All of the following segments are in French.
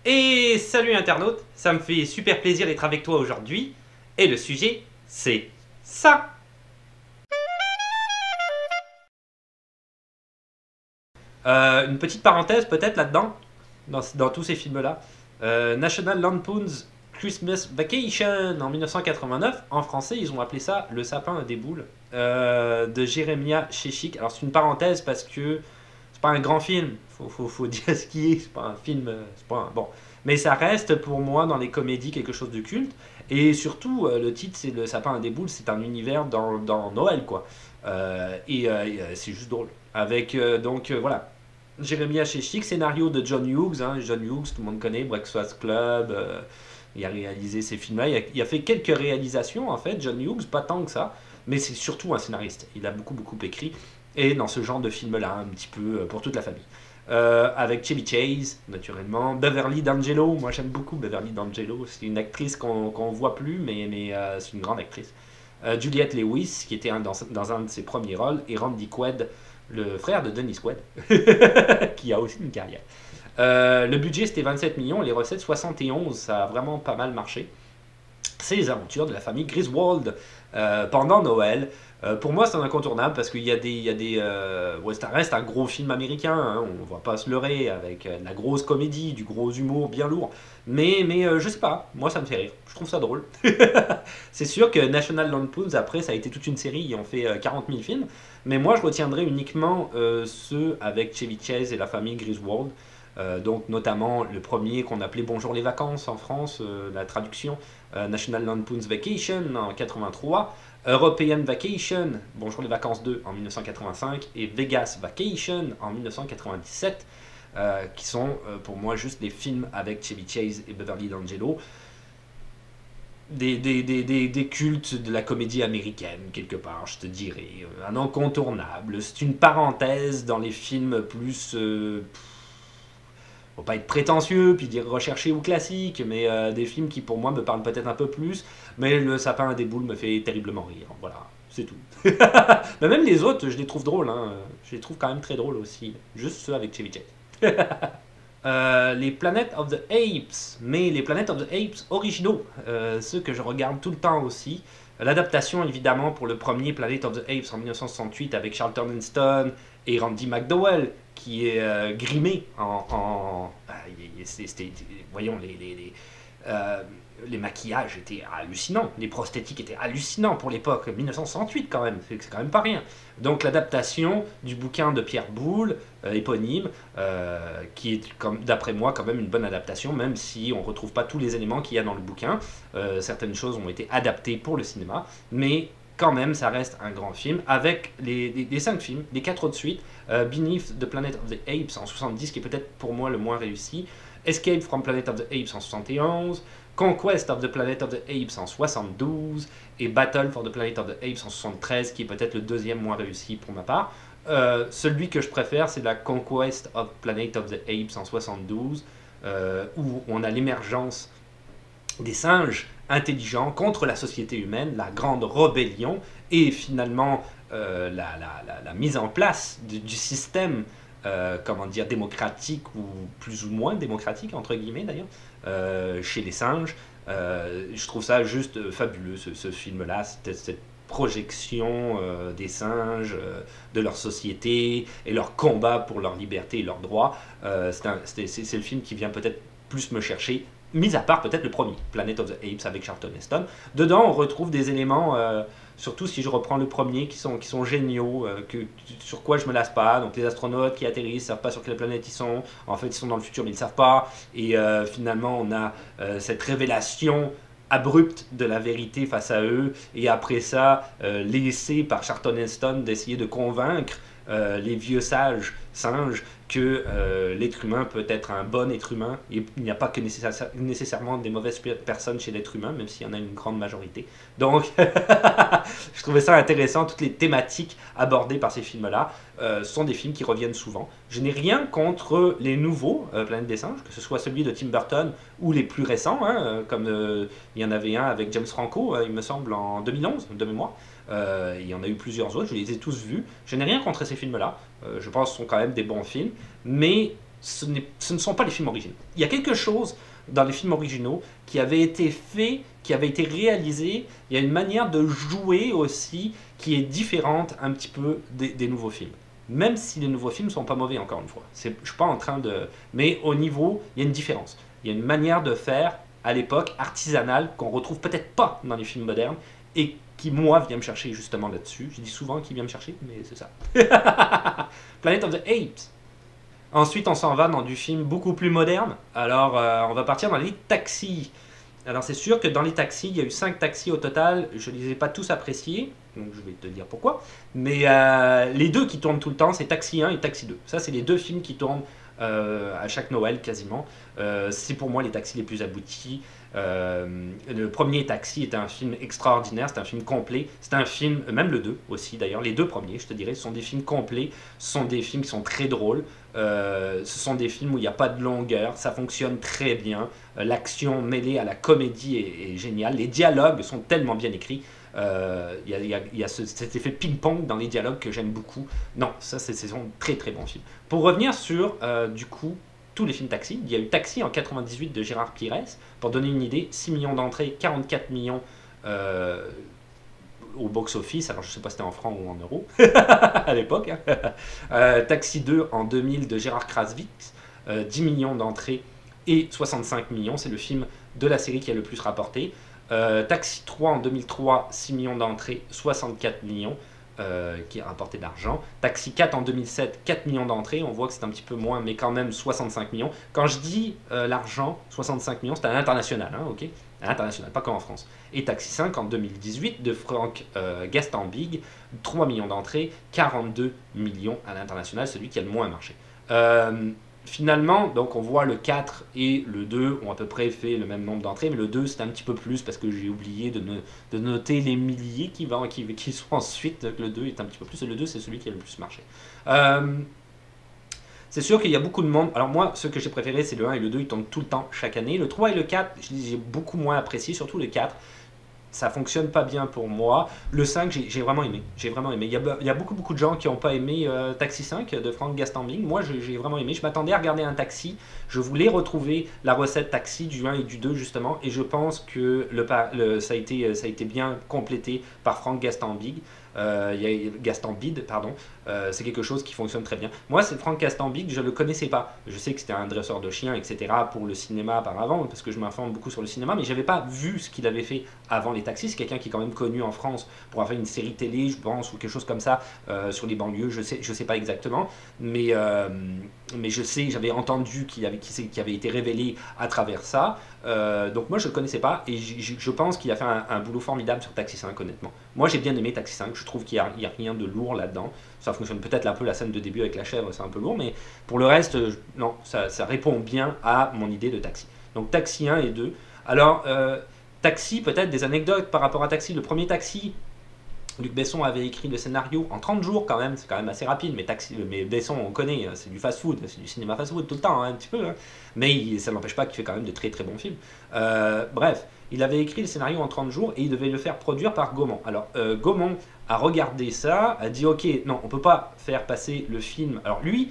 Et salut internaute, ça me fait super plaisir d'être avec toi aujourd'hui. Et le sujet, c'est ça. Une petite parenthèse peut-être là-dedans, dans tous ces films-là. National Lampoon's Christmas Vacation en 1989. En français, ils ont appelé ça Le sapin à des boules de Jeremiah Chechik. Alors c'est une parenthèse parce que c'est pas un grand film. Faut dire ce qui est. C'est pas un film. C'est pas un- Bon. Mais ça reste pour moi dans les comédies quelque chose de culte. Et surtout, le titre c'est Le sapin à des boules. C'est un univers dans Noël quoi. C'est juste drôle. Avec voilà. Jeremiah Chechik, scénario de John Hughes. John Hughes, tout le monde connaît, Breakfast Club. Il a réalisé ces films-là. Il a fait quelques réalisations en fait, John Hughes, pas tant que ça. Mais c'est surtout un scénariste. Il a beaucoup écrit. Et dans ce genre de film-là, un petit peu pour toute la famille. Avec Chevy Chase, naturellement. Beverly D'Angelo, moi j'aime beaucoup Beverly D'Angelo. C'est une actrice qu'on voit plus, mais c'est une grande actrice. Juliette Lewis, qui était dans un de ses premiers rôles. Et Randy Quaid, le frère de Dennis Quaid, qui a aussi une carrière. Le budget c'était 27 millions, les recettes 71, ça a vraiment pas mal marché. C'est les aventures de la famille Griswold pendant Noël. Pour moi, c'est un incontournable parce qu'il y a ouais, ça reste un gros film américain, on va pas se leurrer, avec de la grosse comédie, du gros humour bien lourd. Mais je sais pas, moi ça me fait rire, je trouve ça drôle. C'est sûr que National Lampoon's, après, ça a été toute une série, ils ont fait 40 000 films. Mais moi, je retiendrai uniquement ceux avec Chevy Chase et la famille Griswold. Donc notamment le premier qu'on appelait Bonjour les vacances en France, la traduction, National Lampoon's Vacation en 83, European Vacation, Bonjour les vacances 2 en 1985 et Vegas Vacation en 1997, qui sont pour moi juste des films avec Chevy Chase et Beverly D'Angelo, des cultes de la comédie américaine, quelque part, je te dirais. Un incontournable. C'est une parenthèse dans les films plus faut pas être prétentieux, puis dire recherché ou classique, mais des films qui pour moi me parlent peut-être un peu plus, mais Le sapin à des boules me fait terriblement rire, voilà, c'est tout. Mais même les autres, je les trouve drôles, je les trouve quand même très drôles aussi, juste ceux avec Chevy Chase. Les Planet of the Apes, mais les Planet of the Apes originaux, ceux que je regarde tout le temps aussi. L'adaptation évidemment pour le premier Planet of the Apes en 1968 avec Charlton Heston et Randy McDowell qui est grimé voyons, les maquillages étaient hallucinants, les prosthétiques étaient hallucinants pour l'époque, 1968 quand même, c'est quand même pas rien. Donc l'adaptation du bouquin de Pierre Boulle, éponyme, qui est d'après moi quand même une bonne adaptation, même si on ne retrouve pas tous les éléments qu'il y a dans le bouquin. Certaines choses ont été adaptées pour le cinéma, mais quand même ça reste un grand film avec les 5 films, les 4 autres suites, Beneath the Planet of the Apes en 70 qui est peut-être pour moi le moins réussi, Escape from Planet of the Apes en 71, Conquest of the Planet of the Apes en 72 et Battle for the Planet of the Apes en 73 qui est peut-être le deuxième moins réussi pour ma part. Celui que je préfère c'est la Conquest of Planet of the Apes en 72 où on a l'émergence des singes intelligents contre la société humaine, la grande rébellion et finalement la mise en place du système comment dire, démocratique ou plus ou moins démocratique, entre guillemets d'ailleurs, chez les singes. Je trouve ça juste fabuleux, ce film-là, cette projection des singes, de leur société et leur combat pour leur liberté et leurs droits. C'est le film qui vient peut-être plus me chercher, mis à part peut-être le premier, Planet of the Apes avec Charlton Heston. Dedans, on retrouve des éléments surtout si je reprends le premier, qui sont géniaux, sur quoi je me lasse pas. Donc les astronautes qui atterrissent, ne savent pas sur quelle planète ils sont. En fait, ils sont dans le futur, mais ils ne savent pas. Et finalement, on a cette révélation abrupte de la vérité face à eux. Et après ça, l'essai par Charlton Heston d'essayer de convaincre les vieux sages singes que l'être humain peut être un bon être humain et il n'y a pas que nécessairement des mauvaises personnes chez l'être humain, même s'il y en a une grande majorité. Donc je trouvais ça intéressant, toutes les thématiques abordées par ces films-là sont des films qui reviennent souvent. Je n'ai rien contre les nouveaux Planète des singes, que ce soit celui de Tim Burton ou les plus récents, comme il y en avait un avec James Franco, il me semble, en 2011, de mémoire. Il y en a eu plusieurs autres, je les ai tous vus. Je n'ai rien contre ces films-là. Je pense que ce sont quand même des bons films. Mais ce ne sont pas les films originaux. Il y a quelque chose dans les films originaux qui avait été fait, qui avait été réalisé. Il y a une manière de jouer aussi qui est différente un petit peu des nouveaux films. Même si les nouveaux films sont pas mauvais, encore une fois. Je suis pas en train de... Mais au niveau, il y a une différence. Il y a une manière de faire, à l'époque, artisanale, qu'on retrouve peut-être pas dans les films modernes, et qui, moi, vient me chercher justement là-dessus. Je dis souvent qu'il vient me chercher, mais c'est ça. Planet of the Apes. Ensuite, on s'en va dans du film beaucoup plus moderne. Alors, on va partir dans les taxis. Alors, c'est sûr que dans les taxis, il y a eu 5 taxis au total. Je ne les ai pas tous appréciés, donc je vais te dire pourquoi. Mais les deux qui tournent tout le temps, c'est Taxi 1 et Taxi 2. Ça, c'est les deux films qui tournent à chaque Noël quasiment. C'est pour moi les taxis les plus aboutis. Le premier Taxi est un film extraordinaire, c'est un film complet, c'est un film, même le 2 aussi d'ailleurs, les deux premiers je te dirais, ce sont des films complets, ce sont des films qui sont très drôles, ce sont des films où il n'y a pas de longueur, ça fonctionne très bien, l'action mêlée à la comédie est géniale, les dialogues sont tellement bien écrits, il y a cet effet ping-pong dans les dialogues que j'aime beaucoup. Non, ça c'est un très très bon film. Pour revenir sur du coup tous les films Taxi, il y a eu Taxi en 98 de Gérard Pires, pour donner une idée, 6 millions d'entrées, 44 millions au box-office, alors je ne sais pas si c'était en francs ou en euros à l'époque. Taxi 2 en 2000 de Gérard Krasvix, 10 millions d'entrées et 65 millions, c'est le film de la série qui a le plus rapporté. Taxi 3 en 2003, 6 millions d'entrées, 64 millions. Qui a rapporté d'argent. Taxi 4 en 2007, 4 millions d'entrées, on voit que c'est un petit peu moins, mais quand même 65 millions. Quand je dis l'argent, 65 millions, c'est à l'international, hein, ok, à l'international, pas comme en France. Et Taxi 5 en 2018 de Franck Gastambide, 3 millions d'entrées, 42 millions à l'international, celui qui a le moins marché. Finalement, donc on voit le 4 et le 2 ont à peu près fait le même nombre d'entrées, mais le 2 c'est un petit peu plus parce que j'ai oublié de noter les milliers qui sont ensuite, donc le 2 est un petit peu plus, et le 2 c'est celui qui a le plus marché. C'est sûr qu'il y a beaucoup de monde. Alors moi, ce que j'ai préféré, c'est le 1 et le 2, ils tombent tout le temps, chaque année. Le 3 et le 4, j'ai beaucoup moins apprécié, surtout le 4. Ça fonctionne pas bien pour moi. Le 5, j'ai vraiment aimé. J'ai vraiment aimé. Il y a beaucoup de gens qui n'ont pas aimé Taxi 5 de Franck Gastambide. Moi, j'ai vraiment aimé. Je m'attendais à regarder un taxi. Je voulais retrouver la recette taxi du 1 et du 2, justement. Et je pense que ça a été bien complété par Franck Gastambide. Gastambide, pardon. C'est quelque chose qui fonctionne très bien. Moi, c'est Franck Gastambide, je ne le connaissais pas. Je sais que c'était un dresseur de chiens, etc. pour le cinéma auparavant, parce que je m'informe beaucoup sur le cinéma, mais je n'avais pas vu ce qu'il avait fait avant les taxis. C'est quelqu'un qui est quand même connu en France pour avoir fait une série télé, je pense, ou quelque chose comme ça, sur les banlieues. Je sais pas exactement, mais je sais, j'avais entendu qu'il avait été révélé à travers ça. Donc moi, je ne le connaissais pas, et je pense qu'il a fait un boulot formidable sur Taxi 5, honnêtement. Moi, j'ai bien aimé Taxi 5. Je trouve qu'il n'y a rien de lourd là-dedans. Ça fonctionne peut-être un peu la scène de début avec la chèvre, c'est un peu lourd, mais pour le reste, non, ça répond bien à mon idée de Taxi. Donc Taxi 1 et 2. Alors, Taxi, peut-être des anecdotes par rapport à Taxi. Le premier Taxi, Luc Besson avait écrit le scénario en 30 jours quand même, c'est quand même assez rapide, mais Besson, on connaît, c'est du fast-food, c'est du cinéma fast-food tout le temps, hein, un petit peu, hein. Mais ça n'empêche pas qu'il fait quand même de très très bons films. Bref, il avait écrit le scénario en 30 jours et il devait le faire produire par Gaumont. Alors, Gaumont a regardé ça, a dit ok, non, on peut pas faire passer le film. Alors lui,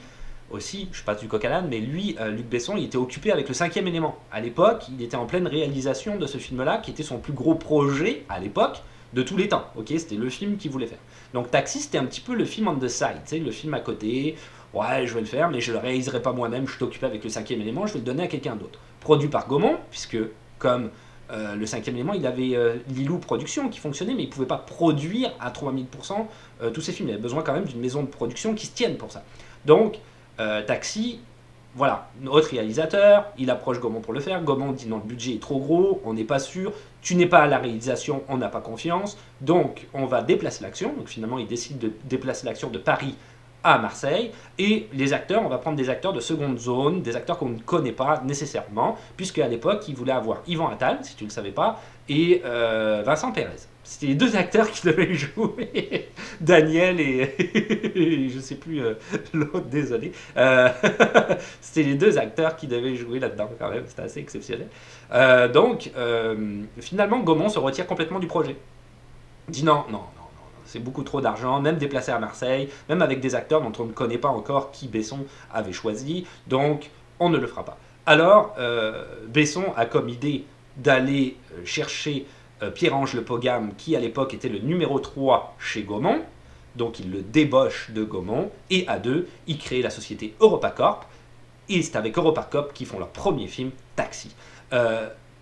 aussi, je passe du coq à l'âne, mais lui, Luc Besson, il était occupé avec le 5e élément. À l'époque, il était en pleine réalisation de ce film-là, qui était son plus gros projet, à l'époque, de tous les temps. Ok, c'était le film qu'il voulait faire. Donc Taxi, c'était un petit peu le film on the side, tu sais, le film à côté. Ouais, je vais le faire, mais je le réaliserai pas moi-même, je suis occupé avec le 5e élément, je vais le donner à quelqu'un d'autre. Produit par Gaumont, puisque comme le 5e élément, il avait Lilou Productions qui fonctionnait, mais il ne pouvait pas produire à 3000% tous ses films. Il avait besoin quand même d'une maison de production qui se tienne pour ça. Donc, Taxi, voilà, autre réalisateur, il approche Gaumont pour le faire. Gaumont dit non, le budget est trop gros, on n'est pas sûr, tu n'es pas à la réalisation, on n'a pas confiance, donc on va déplacer l'action. Donc finalement, il décide de déplacer l'action de Paris à Marseille, et les acteurs, on va prendre des acteurs de seconde zone, des acteurs qu'on ne connaît pas nécessairement, puisque à l'époque, il voulait avoir Yvan Attal, si tu ne le savais pas, et Vincent Pérez. C'était les deux acteurs qui devaient jouer, Daniel et je ne sais plus l'autre, désolé. C'était les deux acteurs qui devaient jouer là-dedans quand même, c'était assez exceptionnel. Donc, finalement, Gaumont se retire complètement du projet. Il dit non, C'est beaucoup trop d'argent, même déplacé à Marseille, même avec des acteurs dont on ne connaît pas encore qui Besson avait choisi. Donc, on ne le fera pas. Alors, Besson a comme idée d'aller chercher Pierre-Ange Le Pogam, qui à l'époque était le numéro 3 chez Gaumont. Donc, il le débauche de Gaumont. Et à deux, il crée la société EuropaCorp. Et c'est avec EuropaCorp qu'ils font leur premier film, Taxi.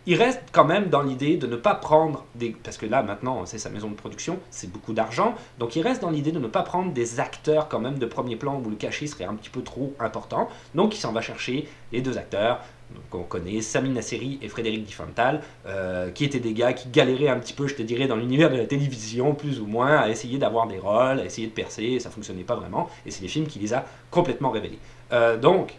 Il reste quand même dans l'idée de ne pas prendre des... Parce que là, maintenant, c'est sa maison de production, c'est beaucoup d'argent. Donc il reste dans l'idée de ne pas prendre des acteurs quand même de premier plan où le cachet serait un petit peu trop important. Donc il s'en va chercher les deux acteurs qu'on connaît, Sami Nasseri et Frédéric Diffenthal, qui étaient des gars qui galéraient un petit peu, je te dirais, dans l'univers de la télévision, plus ou moins, à essayer d'avoir des rôles, à essayer de percer, et ça ne fonctionnait pas vraiment. Et c'est des films qui les a complètement révélés. Donc,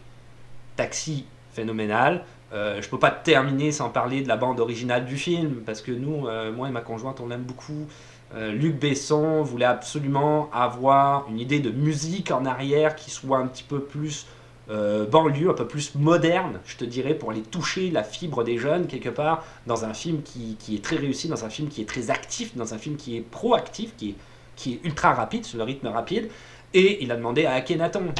Taxi, phénoménal. Je peux pas terminer sans parler de la bande originale du film, parce que nous, moi et ma conjointe, on l'aime beaucoup. Luc Besson voulait absolument avoir une idée de musique en arrière qui soit un petit peu plus banlieue, un peu plus moderne, je te dirais, pour aller toucher la fibre des jeunes quelque part, dans un film qui est très réussi, dans un film qui est très actif, dans un film qui est proactif, qui est ultra rapide, sur le rythme rapide. Et il a demandé à Akhenaton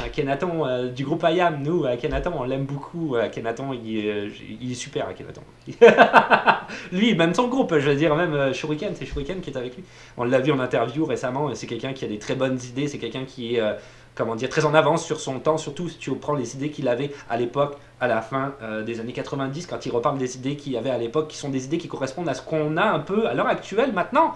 du groupe IAM. Nous, Akhenaton, on l'aime beaucoup. Akhenaton, il est super, Akhenaton. Lui, même son groupe, je veux dire, même Shuriken, c'est Shuriken qui est avec lui. On l'a vu en interview récemment, c'est quelqu'un qui a des très bonnes idées, c'est quelqu'un qui est, comment dire, très en avance sur son temps, surtout si tu prends les idées qu'il avait à l'époque, à la fin des années 90, quand il reparle des idées qu'il avait à l'époque, qui sont des idées qui correspondent à ce qu'on a un peu à l'heure actuelle maintenant.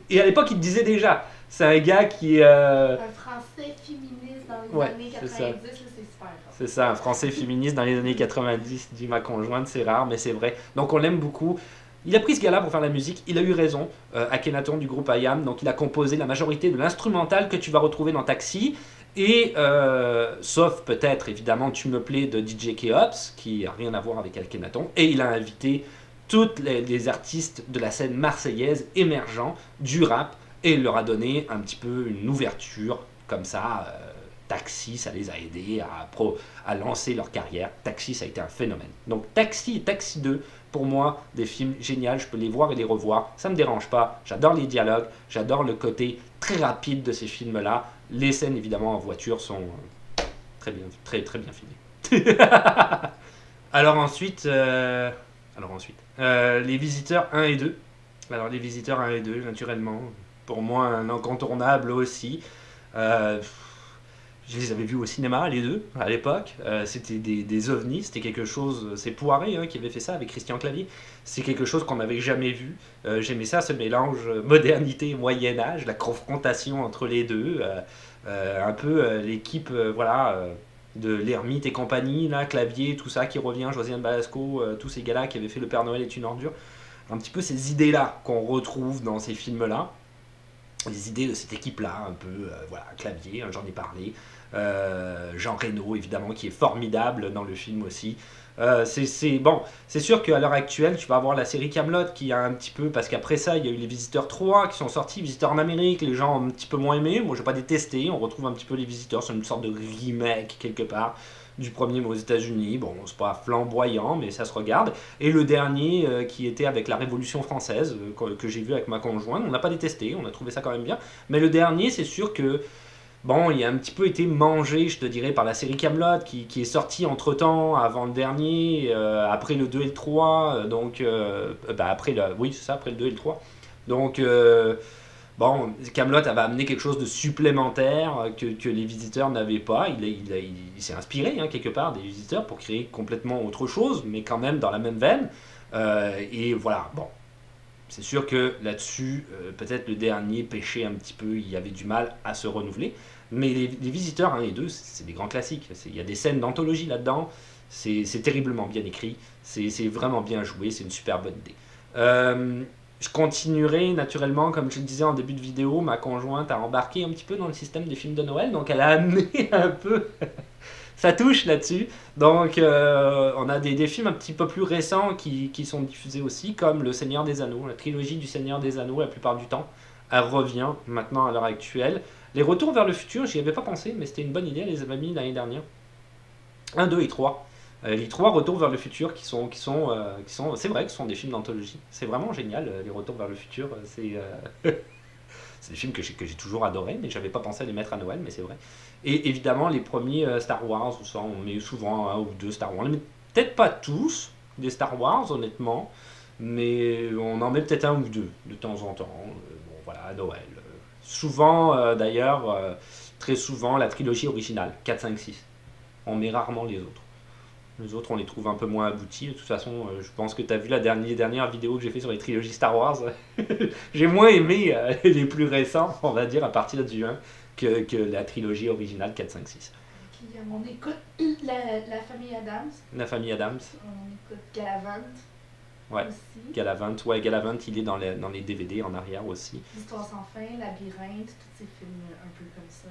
Et à l'époque, il disait déjà. C'est un gars qui est... Un français féministe dans les années 90, c'est super. C'est ça, un français féministe dans les années 90, dit ma conjointe, c'est rare, mais c'est vrai. Donc on l'aime beaucoup. Il a pris ce gars-là pour faire la musique, il a eu raison, Akhenaton du groupe IAM, donc il a composé la majorité de l'instrumental que tu vas retrouver dans Taxi, et sauf peut-être, évidemment, Tu me plais de DJ Keops, qui n'a rien à voir avec Akhenaton, et il a invité toutes les artistes de la scène marseillaise émergents du rap, et il leur a donné un petit peu une ouverture, comme ça. Taxi, ça les a aidés à lancer leur carrière. Taxi, ça a été un phénomène. Donc Taxi et Taxi 2, pour moi, des films géniaux. Je peux les voir et les revoir. Ça ne me dérange pas. J'adore les dialogues. J'adore le côté très rapide de ces films-là. Les scènes, évidemment, en voiture sont très bien filmées. Alors ensuite, les Visiteurs 1 et 2. Alors les Visiteurs 1 et 2, naturellement, pour moi, un incontournable aussi. Je les avais vus au cinéma, les deux, à l'époque. C'était des ovnis, c'était quelque chose... C'est Poiré qui avait fait ça avec Christian Clavier. C'est quelque chose qu'on n'avait jamais vu. J'aimais ça, ce mélange modernité et Moyen-Âge, la confrontation entre les deux. Un peu l'équipe de l'Ermite et compagnie, là, Clavier, tout ça qui revient, Josiane Balasco, tous ces gars-là qui avaient fait Le Père Noël est une ordure. Un petit peu ces idées-là qu'on retrouve dans ces films-là. Les idées de cette équipe-là, un peu, Clavier, j'en ai parlé. Jean Reno, évidemment, qui est formidable dans le film aussi. C'est sûr qu'à l'heure actuelle, tu vas avoir la série Kaamelott qui a un petit peu, parce qu'après ça, il y a eu les Visiteurs 3 qui sont sortis, Visiteurs en Amérique, les gens ont un petit peu moins aimé. Moi, je n'ai pas détesté. On retrouve un petit peu les Visiteurs, c'est une sorte de remake quelque part du premier aux États-Unis. Bon, c'est pas flamboyant, mais ça se regarde. Et le dernier, qui était avec la Révolution française, que j'ai vu avec ma conjointe, on n'a pas détesté, on a trouvé ça quand même bien. Mais le dernier, c'est sûr que bon, il a un petit peu été mangé, je te dirais, par la série Kaamelott, qui est sortie entre-temps, avant le dernier, après le 2 et le 3, après le 2 et le 3. Donc, bon, Kaamelott avait amené quelque chose de supplémentaire que les Visiteurs n'avaient pas. Il s'est inspiré, quelque part, des Visiteurs pour créer complètement autre chose, mais quand même dans la même veine. Et voilà, bon. C'est sûr que là-dessus, peut-être le dernier pêchait un petit peu, il y avait du mal à se renouveler. Mais les Visiteurs 1 et 2, c'est des grands classiques. Il y a des scènes d'anthologie là-dedans, c'est terriblement bien écrit, c'est vraiment bien joué, c'est une super bonne idée. Je continuerai naturellement, comme je le disais en début de vidéo, ma conjointe a embarqué un petit peu dans le système des films de Noël, donc elle a amené un peu sa touche là-dessus. Donc on a des films un petit peu plus récents qui sont diffusés aussi, comme Le Seigneur des Anneaux, la trilogie du Seigneur des Anneaux la plupart du temps. Elle revient maintenant à l'heure actuelle. Les Retours vers le futur, j'y avais pas pensé, mais c'était une bonne idée, elle les avait mis l'année dernière. 1, 2 et 3. Les 3 Retours vers le futur qui sont c'est vrai que ce sont des films d'anthologie. C'est vraiment génial, les Retours vers le futur. C'est des films que j'ai toujours adorés, mais j'avais pas pensé à les mettre à Noël, mais c'est vrai. Et évidemment, les premiers Star Wars, où ça, on met souvent un ou deux Star Wars. On les met peut-être pas tous, des Star Wars, honnêtement, mais on en met peut-être un ou deux, de temps en temps. Bon, voilà, à Noël. Souvent, d'ailleurs, très souvent, la trilogie originale, 4, 5, 6. On met rarement les autres. Les autres, on les trouve un peu moins aboutis. De toute façon, je pense que tu as vu la dernière vidéo que j'ai fait sur les trilogies Star Wars. J'ai moins aimé les plus récents, on va dire, à partir du 1, que la trilogie originale 4, 5, 6. Puis on écoute la famille Adams. La famille Adams. On écoute Galavant. Ouais. Aussi. Galavant, ouais, Galavant, il est dans les DVD en arrière aussi. L'Histoire sans fin, Labyrinthe, tous ces films un peu comme ça.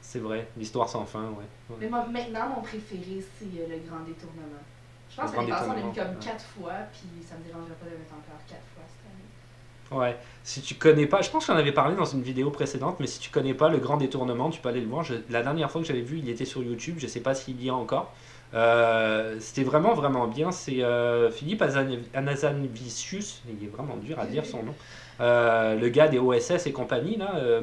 C'est vrai, l'histoire sans fin, ouais. Mais moi, maintenant, mon préféré, c'est Le Grand Détournement. Je pense Le que l'année Grand passée, on l'a mis Détournement, comme ouais. 4 fois, puis ça me dérangerait pas de le mettre encore 4 fois cette année. Ouais, si tu connais pas, je pense que j'en avais parlé dans une vidéo précédente, mais si tu connais pas Le Grand Détournement, tu peux aller le voir. La dernière fois que j'avais vu, il était sur YouTube, je sais pas s'il y a encore. C'était vraiment vraiment bien. C'est Philippe Anazanavicius, il est vraiment dur à dire son nom. Le gars des OSS et compagnie là.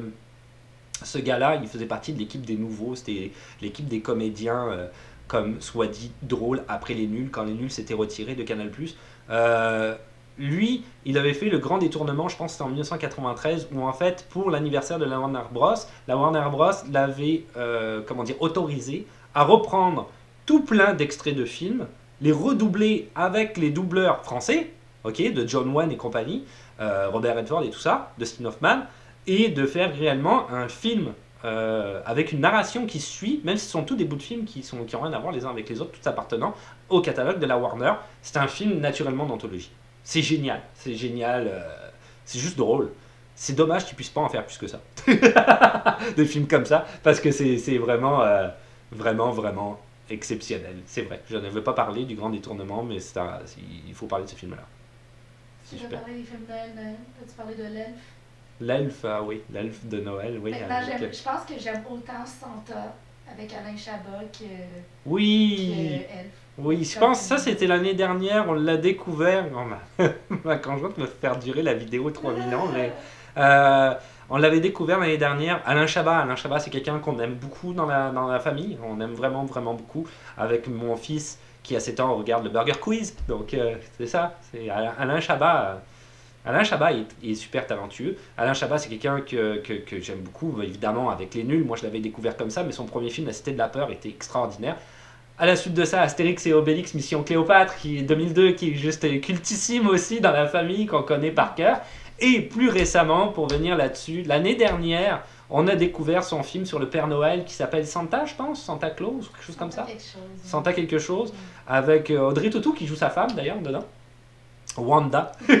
Ce gars-là, il faisait partie de l'équipe des nouveaux, c'était l'équipe des comédiens, comme soit dit drôle après les nuls, quand les nuls s'étaient retirés de Canal+. Lui, il avait fait le grand détournement, je pense que c'était en 1993, où en fait, pour l'anniversaire de la Warner Bros, l'avait autorisé à reprendre tout plein d'extraits de films, les redoubler avec les doubleurs français, ok, de John Wayne et compagnie, Robert Redford et tout ça, Dustin Hoffman, et de faire réellement un film avec une narration qui suit, même si ce sont tous des bouts de films qui n'ont rien à voir les uns avec les autres, tout appartenant au catalogue de la Warner. C'est un film naturellement d'anthologie. C'est génial, c'est juste drôle. C'est dommage qu'ils puissent pas en faire plus que ça. Des films comme ça, parce que c'est vraiment, vraiment exceptionnel. C'est vrai, je ne veux pas parler du Grand Détournement, mais il faut parler de ce film-là. Tu veux parler des films de Noël? Peux-tu parler de l'Elfe? L'Elfe, ah oui, l'Elfe de Noël, oui. Maintenant, je pense que j'aime autant Santa avec Alain Chabat oui, que Elfe. Oui, je pense que ça c'était l'année dernière, on l'a découvert. Ma conjointe me fait faire durer la vidéo 3000 ans, mais on l'avait découvert l'année dernière. Alain Chabat, c'est quelqu'un qu'on aime beaucoup dans la famille, on aime vraiment beaucoup. Avec mon fils qui a 7 ans, on regarde le Burger Quiz, donc c'est ça, c'est Alain Chabat. Alain Chabat est super talentueux. Alain Chabat, c'est quelqu'un que j'aime beaucoup, évidemment, avec Les Nuls. Moi, je l'avais découvert comme ça, mais son premier film, La Cité de la Peur, était extraordinaire. À la suite de ça, Astérix et Obélix, Mission Cléopâtre, qui est 2002, qui est juste cultissime aussi dans la famille, qu'on connaît par cœur. Et plus récemment, pour venir là-dessus, l'année dernière, on a découvert son film sur le Père Noël qui s'appelle Santa, je pense, Santa Claus, quelque chose comme ça. Santa quelque chose, avec Audrey Tautou qui joue sa femme d'ailleurs dedans. Wanda. Non,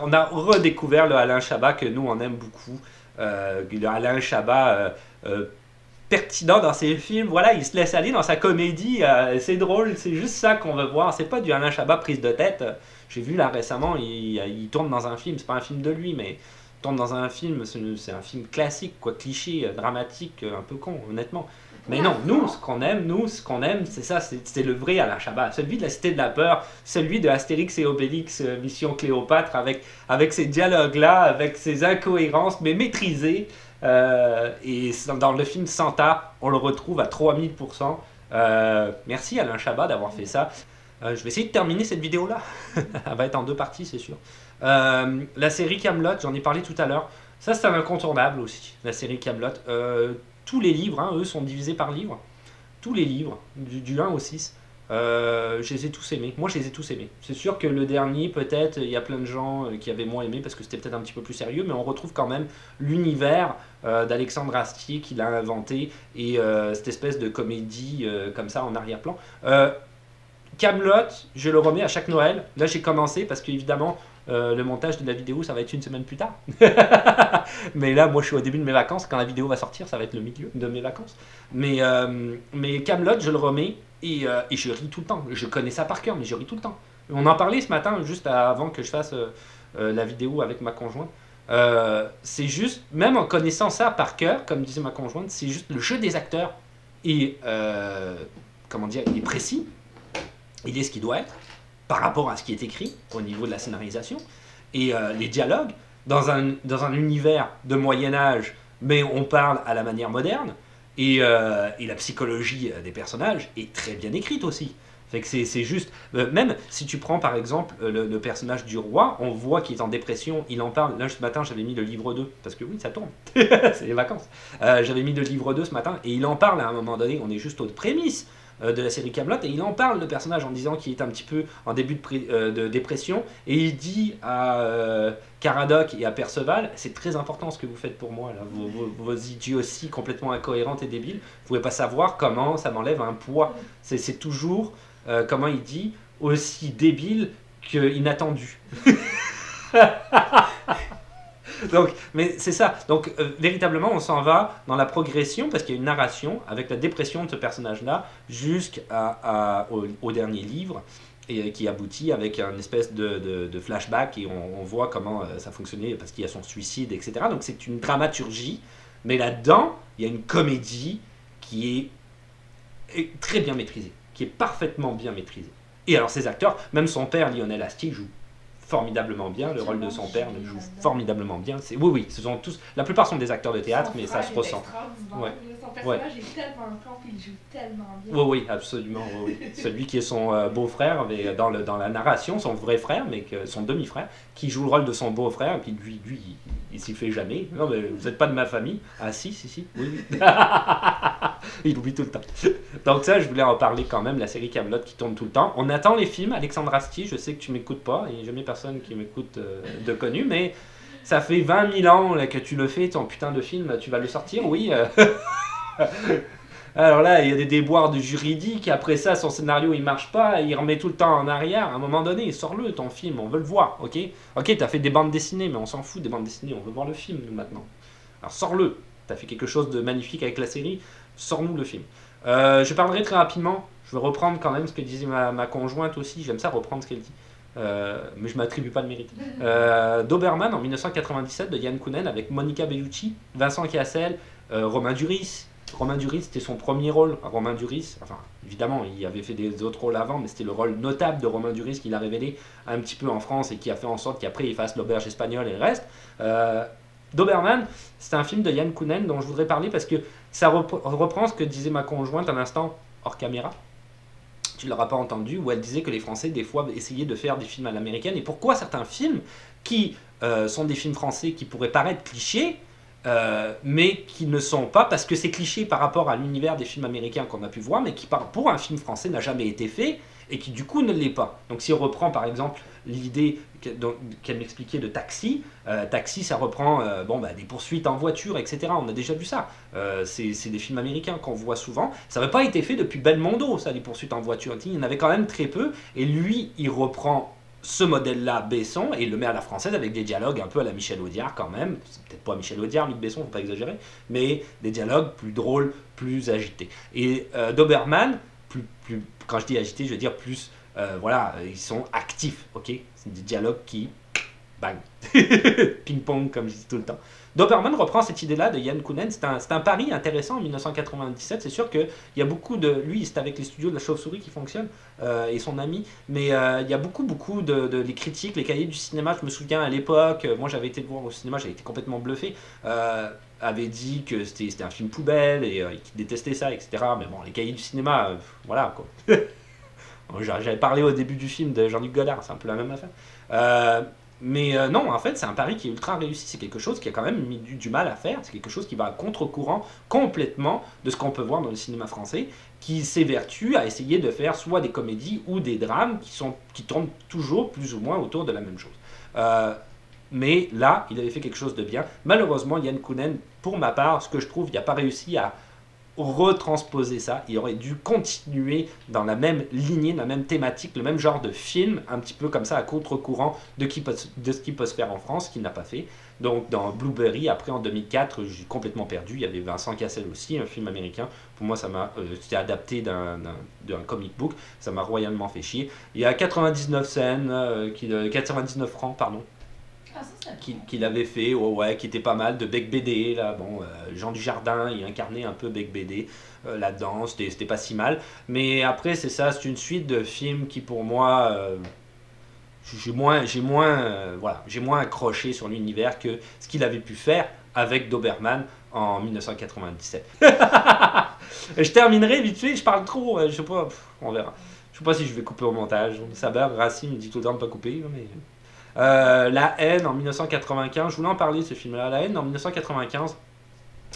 on a redécouvert le Alain Chabat que nous on aime beaucoup. Le Alain Chabat pertinent dans ses films. Voilà, il se laisse aller dans sa comédie. C'est drôle, c'est juste ça qu'on veut voir. C'est pas du Alain Chabat prise de tête. J'ai vu là récemment, il tourne dans un film. C'est pas un film de lui, mais il tourne dans un film. C'est un film classique, quoi, cliché, dramatique, un peu con, honnêtement. Mais non, nous, ce qu'on aime, c'est ça, c'est le vrai Alain Chabat. Celui de la Cité de la Peur, celui de Astérix et Obélix, Mission Cléopâtre, avec ces dialogues-là, avec ces incohérences, mais maîtrisées. Et dans le film Santa, on le retrouve à 3000%. Merci Alain Chabat d'avoir fait ça. Je vais essayer de terminer cette vidéo-là. Elle va être en 2 parties, c'est sûr. La série Kaamelott, j'en ai parlé tout à l'heure. Ça, c'est un incontournable aussi, la série Kaamelott. Tous les livres, eux, sont divisés par livres. Tous les livres, du 1 au 6, je les ai tous aimés. Moi, je les ai tous aimés. C'est sûr que le dernier, peut-être, il y a plein de gens qui avaient moins aimé parce que c'était peut-être un petit peu plus sérieux, mais on retrouve quand même l'univers d'Alexandre Astier qu'il a inventé et cette espèce de comédie comme ça en arrière-plan. Kaamelott, je le remets à chaque Noël. Là, j'ai commencé parce qu'évidemment, le montage de la vidéo, ça va être une semaine plus tard. Mais là, moi, je suis au début de mes vacances. Quand la vidéo va sortir, ça va être le milieu de mes vacances. Mais Kaamelott, je le remets et je ris tout le temps. Je connais ça par cœur, mais je ris tout le temps. On en parlait ce matin, juste avant que je fasse la vidéo avec ma conjointe. C'est juste, même en connaissant ça par cœur, comme disait ma conjointe, c'est juste le jeu des acteurs. Et, il est précis. Il est ce qu'il doit être par rapport à ce qui est écrit au niveau de la scénarisation. Et les dialogues, dans un univers de Moyen-Âge, mais on parle à la manière moderne, et la psychologie des personnages est très bien écrite aussi. Fait que c'est juste. Même si tu prends par exemple le personnage du roi, on voit qu'il est en dépression, il en parle. Là ce matin j'avais mis le livre 2, parce que oui, ça tourne, c'est les vacances. J'avais mis le livre 2 ce matin, et il en parle à un moment donné, on est juste aux prémices de la série Kaamelott, et il en parle, le personnage, en disant qu'il est un petit peu en début de dépression, et il dit à Caradoc et à Perceval, c'est très important ce que vous faites pour moi, là, vos idioties complètement incohérentes et débiles, vous pouvez pas savoir comment ça m'enlève un poids. C'est toujours, comment il dit, aussi débile qu'inattendu. Donc, mais c'est ça. Donc, véritablement, on s'en va dans la progression parce qu'il y a une narration avec la dépression de ce personnage-là jusqu'au dernier livre et qui aboutit avec une espèce de flashback et on voit comment ça fonctionnait parce qu'il y a son suicide, etc. Donc, c'est une dramaturgie, mais là-dedans, il y a une comédie qui est très bien maîtrisée, qui est parfaitement bien maîtrisée. Et alors, ces acteurs, même son père, Lionel Astier, joue formidablement bien, le rôle de son père le joue formidablement bien. Oui, ce sont tous, la plupart sont des acteurs de théâtre, mais ça se ressent. Ouais. Son personnage est tellement camp, il joue tellement bien. Oui, absolument. Oui. Celui qui est son beau-frère, mais dans la narration, son vrai frère, mais son demi-frère, qui joue le rôle de son beau-frère, et puis lui il s'y fait jamais. Non, mais vous n'êtes pas de ma famille. Ah si, oui. Il oublie tout le temps. Donc ça, je voulais en parler quand même, la série Kaamelott qui tourne tout le temps. On attend les films, Alexandre Astier, je sais que tu m'écoutes pas, et jamais personne qui m'écoute de connu, mais ça fait 20 000 ans là, que tu le fais, ton putain de film, tu vas le sortir, oui. Alors là, il y a des déboires de juridique, après ça, son scénario il marche pas, il remet tout le temps en arrière, à un moment donné, sors-le ton film, on veut le voir, ok. Ok, t'as fait des bandes dessinées, mais on s'en fout des bandes dessinées, on veut voir le film nous maintenant. Alors sors-le, t'as fait quelque chose de magnifique avec la série, sors-nous le film. Je parlerai très rapidement, je vais reprendre quand même ce que disait ma conjointe aussi, j'aime ça reprendre ce qu'elle dit. Mais je m'attribue pas le mérite. Doberman en 1997 de Yann Kounen avec Monica Bellucci, Vincent Cassel, Romain Duris. Romain Duris, c'était son premier rôle. Romain Duris, enfin évidemment il avait fait des autres rôles avant, mais c'était le rôle notable de Romain Duris qu'il a révélé un petit peu en France et qui a fait en sorte qu'après il fasse l'auberge espagnole et le reste. Doberman, c'est un film de Yann Kounen dont je voudrais parler parce que ça reprend ce que disait ma conjointe un instant hors caméra. Tu ne l'auras pas entendu, où elle disait que les Français, des fois, essayaient de faire des films à l'américaine. Et pourquoi certains films qui sont des films français qui pourraient paraître clichés, mais qui ne sont pas, parce que c'est cliché par rapport à l'univers des films américains qu'on a pu voir, mais qui, pour un film français, n'a jamais été fait, et qui, du coup, ne l'est pas. Donc, si on reprend, par exemple, l'idée qu'elle m'expliquait de Taxi, Taxi, ça reprend des poursuites en voiture, etc. On a déjà vu ça. C'est des films américains qu'on voit souvent. Ça n'avait pas été fait depuis Belmondo, ça, les poursuites en voiture. Il y en avait quand même très peu, et lui, il reprend ce modèle-là, Besson, et il le met à la française avec des dialogues un peu à la Michel Audiard quand même. C'est peut-être pas Michel Audiard, Luc Besson, faut pas exagérer, mais des dialogues plus drôles, plus agités. Et Doberman, quand je dis agité, je veux dire plus, ils sont actifs, ok. C'est des dialogues qui, bang, ping-pong comme je dis tout le temps. Doberman reprend cette idée-là de Yann Kounen, c'est un pari intéressant en 1997, c'est sûr qu'il y a beaucoup de... Lui, c'est avec les studios de la Chauve-souris qui fonctionne, et son ami, mais il y a beaucoup les critiques, les cahiers du cinéma, je me souviens à l'époque, moi j'avais été le voir au cinéma, j'avais été complètement bluffé, avait dit que c'était un film poubelle, et qu'il détestait ça, etc. Mais bon, les cahiers du cinéma, voilà quoi. J'avais parlé au début du film de Jean-Luc Godard, c'est un peu la même affaire. Mais non, en fait, c'est un pari qui est ultra réussi. C'est quelque chose qui a quand même mis du mal à faire. C'est quelque chose qui va à contre-courant complètement de ce qu'on peut voir dans le cinéma français, qui s'évertue à essayer de faire soit des comédies ou des drames qui tournent toujours plus ou moins autour de la même chose. Mais là, il avait fait quelque chose de bien. Malheureusement, Yann Kounen, pour ma part, ce que je trouve, il n'a pas réussi à retransposer ça. Il aurait dû continuer dans la même lignée, dans la même thématique, le même genre de film, un petit peu comme ça à contre-courant de ce qui peut se faire en France, qu'il n'a pas fait. Donc dans Blueberry, après en 2004, j'ai complètement perdu. Il y avait Vincent Cassel aussi, un film américain. Pour moi, c'était adapté d'un comic book. Ça m'a royalement fait chier. Il y a 99 scènes, 99 francs, pardon. Qu'il avait fait, qui était pas mal, de Bec BD, là, Jean Dujardin, il incarnait un peu Bec BD là-dedans, c'était pas si mal, mais après c'est ça, c'est une suite de films qui pour moi, voilà, j'ai moins accroché sur l'univers que ce qu'il avait pu faire avec Doberman en 1997. Je terminerai vite fait, je parle trop, je sais pas, on verra. Je sais pas si je vais couper au montage. Saber, Racine me dit tout le temps de pas couper, mais... La haine en 1995, je voulais en parler ce film-là. La haine en 1995,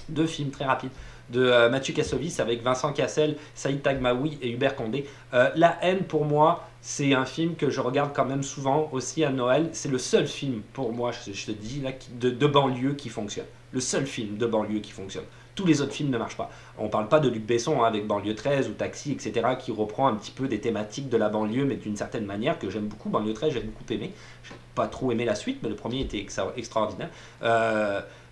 deux films très rapides de Mathieu Kassovitz avec Vincent Cassel, Saïd Taghmaoui et Hubert Condé. La haine pour moi, c'est un film que je regarde quand même souvent aussi à Noël. C'est le seul film pour moi, je te dis, là, de banlieue qui fonctionne. Le seul film de banlieue qui fonctionne. Tous les autres films ne marchent pas. On ne parle pas de Luc Besson avec Banlieue 13 ou Taxi, etc., qui reprend un petit peu des thématiques de la banlieue, mais d'une certaine manière que j'aime beaucoup. Banlieue 13, j'ai beaucoup aimé. Je n'ai pas trop aimé la suite, mais le premier était extraordinaire.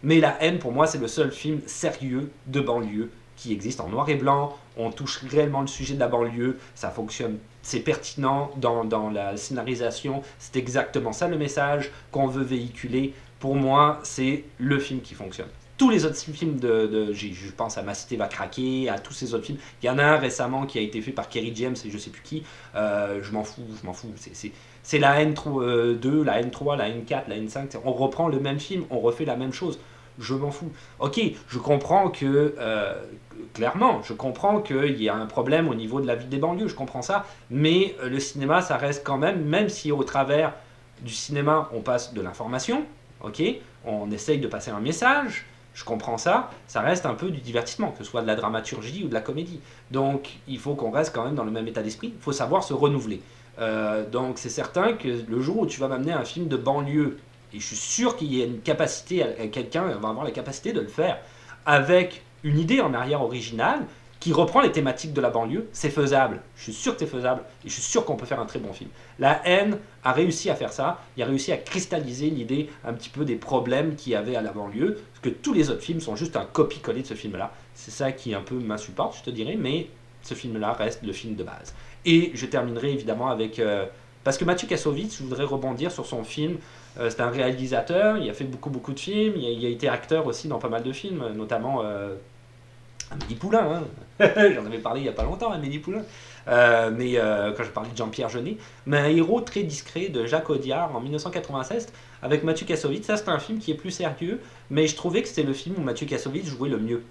Mais La haine, pour moi, c'est le seul film sérieux de banlieue qui existe en noir et blanc. On touche réellement le sujet de la banlieue. Ça fonctionne, c'est pertinent dans la scénarisation. C'est exactement ça le message qu'on veut véhiculer. Pour moi, c'est le film qui fonctionne. Tous les autres films je pense à Ma cité va craquer, à tous ces autres films. Il y en a un récemment qui a été fait par Kerry James et je sais plus qui. Je m'en fous. C'est la N2, la N3, la N4, la N5. On reprend le même film, on refait la même chose. Je m'en fous. Ok, je comprends que, clairement, je comprends qu'il y a un problème au niveau de la vie des banlieues, je comprends ça. Mais le cinéma, ça reste quand même si au travers du cinéma, on passe de l'information, ok, on essaye de passer un message. Je comprends ça, ça reste un peu du divertissement, que ce soit de la dramaturgie ou de la comédie. Donc il faut qu'on reste quand même dans le même état d'esprit, il faut savoir se renouveler. Donc c'est certain que le jour où tu vas m'amener un film de banlieue, et je suis sûr qu'il y a une capacité, quelqu'un va avoir la capacité de le faire, avec une idée en arrière originale, qui reprend les thématiques de la banlieue, c'est faisable. Je suis sûr que c'est faisable et je suis sûr qu'on peut faire un très bon film. La haine a réussi à faire ça, il a réussi à cristalliser l'idée un petit peu des problèmes qu'il y avait à la banlieue, parce que tous les autres films sont juste un copie-coller de ce film-là. C'est ça qui un peu m'insupporte, je te dirais, mais ce film-là reste le film de base. Et je terminerai évidemment avec... parce que Mathieu Kassovitz, je voudrais rebondir sur son film. C'est un réalisateur, il a fait beaucoup de films, il a été acteur aussi dans pas mal de films, notamment... Amélie Poulain, hein. J'en avais parlé il n'y a pas longtemps, Amélie Poulain. Quand je parlais de Jean-Pierre Jeunet, mais un héros très discret de Jacques Audiard en 1996 avec Mathieu Kassovitz. Ça, c'est un film qui est plus sérieux, mais je trouvais que c'était le film où Mathieu Kassovitz jouait le mieux.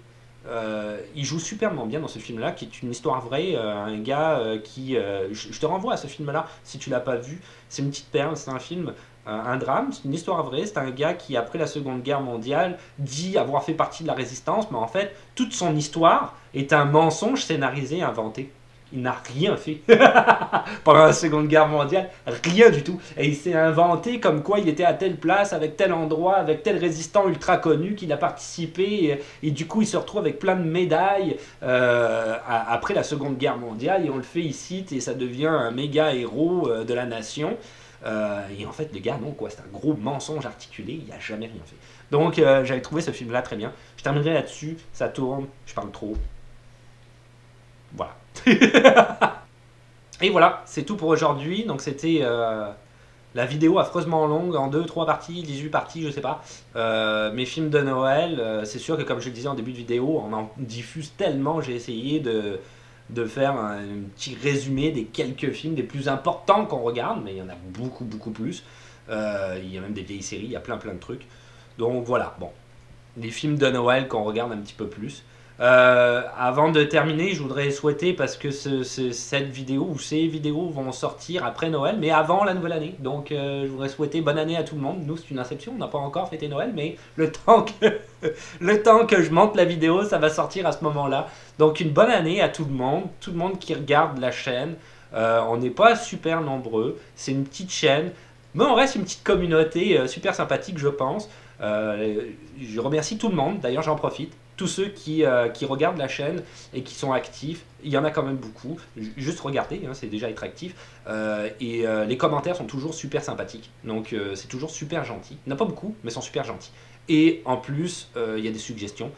Il joue superbement bien dans ce film-là, qui est une histoire vraie. Un gars je te renvoie à ce film-là si tu l'as pas vu. C'est une petite perle, c'est un film. Un drame, c'est une histoire vraie, c'est un gars qui, après la Seconde Guerre mondiale, dit avoir fait partie de la résistance, mais en fait, toute son histoire est un mensonge scénarisé, inventé. Il n'a rien fait pendant la Seconde Guerre mondiale, rien du tout. Et il s'est inventé comme quoi il était à telle place, avec tel endroit, avec tel résistant ultra connu, qu'il a participé, et du coup il se retrouve avec plein de médailles après la Seconde Guerre mondiale, et on le fait ici, et ça devient un méga héros de la nation. Et en fait, les gars, non, quoi, c'est un gros mensonge articulé, il n'a jamais rien fait. Donc, j'avais trouvé ce film-là très bien. Je terminerai là-dessus, ça tourne, je parle trop. Voilà. Et voilà, c'est tout pour aujourd'hui. Donc, c'était la vidéo affreusement longue, en 2-3 parties, 18 parties, je sais pas. Mes films de Noël, c'est sûr que, comme je le disais en début de vidéo, on en diffuse tellement, j'ai essayé de faire un petit résumé des quelques films les plus importants qu'on regarde, mais il y en a beaucoup plus. Il y a même des vieilles séries, il y a plein de trucs. Donc voilà, bon, les films de Noël qu'on regarde un petit peu plus. Avant de terminer, je voudrais souhaiter, parce que cette vidéo ou ces vidéos vont sortir après Noël, mais avant la nouvelle année. Donc je voudrais souhaiter bonne année à tout le monde. Nous, c'est une Inception, on n'a pas encore fêté Noël, mais le temps que je monte la vidéo, ça va sortir à ce moment-là. Donc une bonne année à tout le monde qui regarde la chaîne. On n'est pas super nombreux, c'est une petite chaîne, mais on reste une petite communauté super sympathique, je pense. Je remercie tout le monde, d'ailleurs j'en profite. Tous ceux qui regardent la chaîne et qui sont actifs, il y en a quand même beaucoup. Juste regardez, hein, c'est déjà être actif. Les commentaires sont toujours super sympathiques. Donc c'est toujours super gentil. Il n'y en a pas beaucoup, mais ils sont super gentils. Et en plus, il y a des suggestions.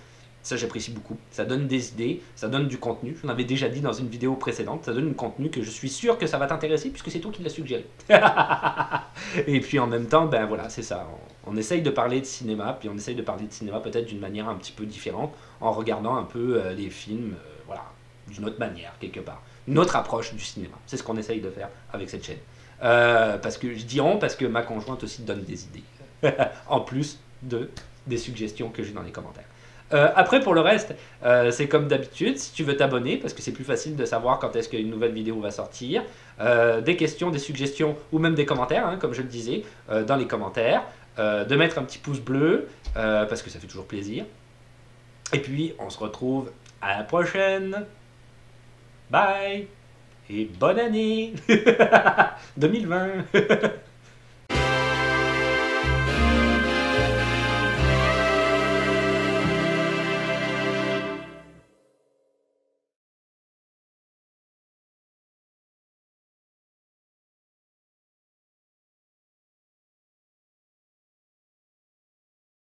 Ça, j'apprécie beaucoup. Ça donne des idées, ça donne du contenu. Je l'avais déjà dit dans une vidéo précédente. Ça donne du contenu que je suis sûr que ça va t'intéresser puisque c'est toi qui l'as suggéré. Et puis en même temps, ben voilà, c'est ça. On essaye de parler de cinéma, puis on essaye de parler de cinéma peut-être d'une manière un petit peu différente, en regardant un peu les films, voilà, d'une autre manière, quelque part. Une autre approche du cinéma. C'est ce qu'on essaye de faire avec cette chaîne. Parce que je dis on, parce que ma conjointe aussi donne des idées. En plus des suggestions que j'ai dans les commentaires. Après, pour le reste, c'est comme d'habitude, si tu veux t'abonner, parce que c'est plus facile de savoir quand est-ce qu'une nouvelle vidéo va sortir, des questions, des suggestions, ou même des commentaires, hein, comme je le disais, dans les commentaires, de mettre un petit pouce bleu, parce que ça fait toujours plaisir. Et puis, on se retrouve à la prochaine. Bye et bonne année 2020